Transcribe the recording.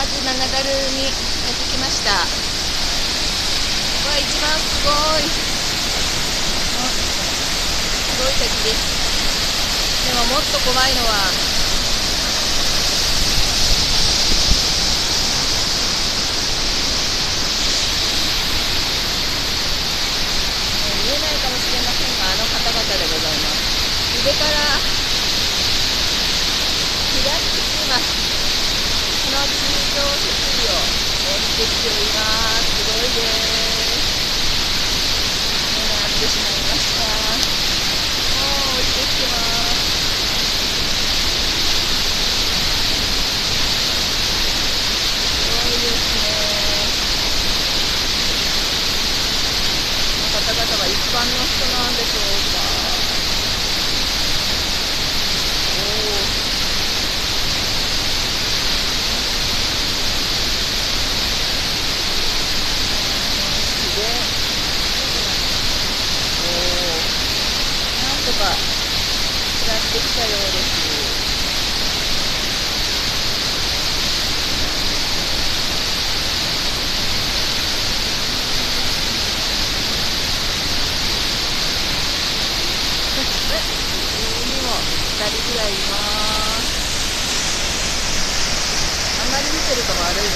ず長樽にやってきました。これ一番すごい、すごい滝です。でももっと怖いのは見えないかもしれませんが、あの方々でございます。上から下ってきてます。この通常設備を降りてきております。すごいです。なってしまいました。もう降りてきてます。すごいですね。この方々は一般の人なんでしょうか。なんとかやってきたようです。上にも2人ぐらいいます。あんまり見てると悪い